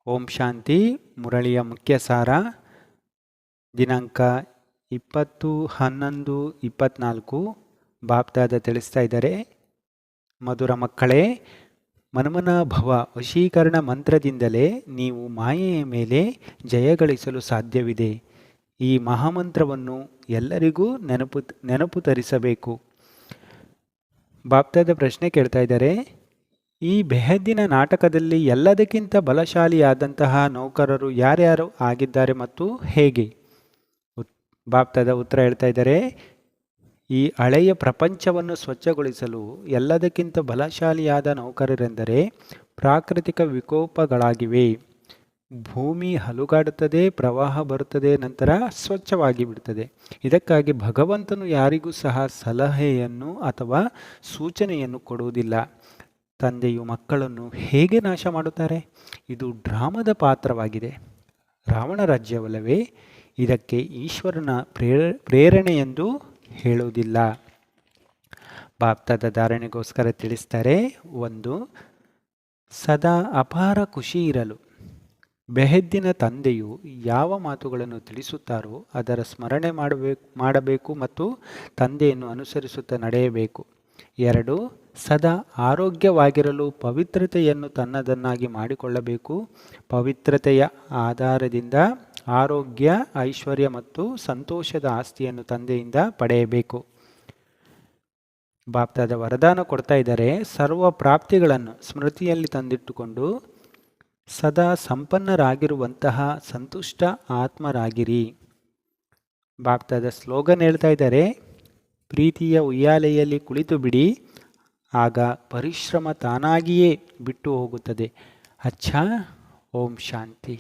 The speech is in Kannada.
ಓಂ ಶಾಂತಿ. ಮುರಳಿಯ ಮುಖ್ಯ ಸಾರ. ದಿನಾಂಕ 20/11/24 ಬಾಪ್ದಾದ ತಿಳಿಸ್ತಾ ಇದ್ದಾರೆ. ಮಧುರ ಮಕ್ಕಳೇ, ಮನ್ಮನ ಭವ ವಶೀಕರಣ ಮಂತ್ರದಿಂದಲೇ ನೀವು ಮಾಯೆಯ ಮೇಲೆ ಜಯಗಳಿಸಲು ಸಾಧ್ಯವಿದೆ. ಈ ಮಹಾಮಂತ್ರವನ್ನು ಎಲ್ಲರಿಗೂ ನೆನಪು ತರಿಸಬೇಕು. ಬಾಪ್ದಾದ ಪ್ರಶ್ನೆ ಕೇಳ್ತಾ ಇದ್ದಾರೆ, ಈ ಬೆಹದ್ದಿನ ನಾಟಕದಲ್ಲಿ ಎಲ್ಲದಕ್ಕಿಂತ ಬಲಶಾಲಿಯಾದಂತಹ ನೌಕರರು ಯಾರ್ಯಾರು ಆಗಿದ್ದಾರೆ ಮತ್ತು ಹೇಗೆ? ಬಾಪ್ದಾದ ಉತ್ತರ ಹೇಳ್ತಾ ಇದ್ದಾರೆ, ಈ ಹಳೆಯ ಪ್ರಪಂಚವನ್ನು ಸ್ವಚ್ಛಗೊಳಿಸಲು ಎಲ್ಲದಕ್ಕಿಂತ ಬಲಶಾಲಿಯಾದ ನೌಕರರೆಂದರೆ ಪ್ರಾಕೃತಿಕ ವಿಕೋಪಗಳಾಗಿವೆ. ಭೂಮಿ ಹಲುಗಾಡುತ್ತದೆ, ಪ್ರವಾಹ ಬರುತ್ತದೆ, ನಂತರ ಸ್ವಚ್ಛವಾಗಿ ಬಿಡುತ್ತದೆ. ಇದಕ್ಕಾಗಿ ಭಗವಂತನು ಯಾರಿಗೂ ಸಹ ಸಲಹೆಯನ್ನು ಅಥವಾ ಸೂಚನೆಯನ್ನು ಕೊಡುವುದಿಲ್ಲ. ತಂದೆಯು ಮಕ್ಕಳನ್ನು ಹೇಗೆ ನಾಶ ಮಾಡುತ್ತಾರೆ? ಇದು ಡ್ರಾಮದ ಪಾತ್ರವಾಗಿದೆ. ರಾವಣ ರಾಜ್ಯವಲ್ಲವೇ? ಇದಕ್ಕೆ ಈಶ್ವರನ ಪ್ರೇರಣೆಯೆಂದು ಹೇಳುವುದಿಲ್ಲ. ಬಾಪ್ದಾದ ಧಾರಣೆಗೋಸ್ಕರ ತಿಳಿಸ್ತಾರೆ. 1. ಸದಾ ಅಪಾರ ಖುಷಿ ಇರಲು. ಬೆಹದ್ದಿನ ತಂದೆಯು ಯಾವ ಮಾತುಗಳನ್ನು ತಿಳಿಸುತ್ತಾರೋ ಅದರ ಸ್ಮರಣೆ ಮಾಡಬೇಕು ಮತ್ತು ತಂದೆಯನ್ನು ಅನುಸರಿಸುತ್ತಾ ನಡೆಯಬೇಕು. 2. ಸದಾ ಆರೋಗ್ಯವಾಗಿರಲು ಪವಿತ್ರತೆಯನ್ನು ತನ್ನದನ್ನಾಗಿ ಮಾಡಿಕೊಳ್ಳಬೇಕು. ಪವಿತ್ರತೆಯ ಆಧಾರದಿಂದ ಆರೋಗ್ಯ, ಐಶ್ವರ್ಯ ಮತ್ತು ಸಂತೋಷದ ಆಸ್ತಿಯನ್ನು ತಂದೆಯಿಂದ ಪಡೆಯಬೇಕು. ಬಾಪ್ದಾದ ವರದಾನ ಕೊಡ್ತಾ ಇದ್ದಾರೆ, ಸರ್ವ ಪ್ರಾಪ್ತಿಗಳನ್ನು ಸ್ಮೃತಿಯಲ್ಲಿ ತಂದಿಟ್ಟುಕೊಂಡು ಸದಾ ಸಂಪನ್ನರಾಗಿರುವಂತಹ ಸಂತುಷ್ಟ ಆತ್ಮರಾಗಿರಿ. ಬಾಪ್ದಾದ ಸ್ಲೋಗನ್ ಹೇಳ್ತಾ ಇದ್ದಾರೆ, ಪ್ರೀತಿಯ ಉಯ್ಯಾಲೆಯಲ್ಲಿ ಕುಳಿತು ಬಿಡಿ, ಆಗ ಪರಿಶ್ರಮ ತಾನಾಗಿಯೇ ಬಿಟ್ಟು ಹೋಗುತ್ತದೆ. ಅಚ್ಚಾ. ಓಂ ಶಾಂತಿ.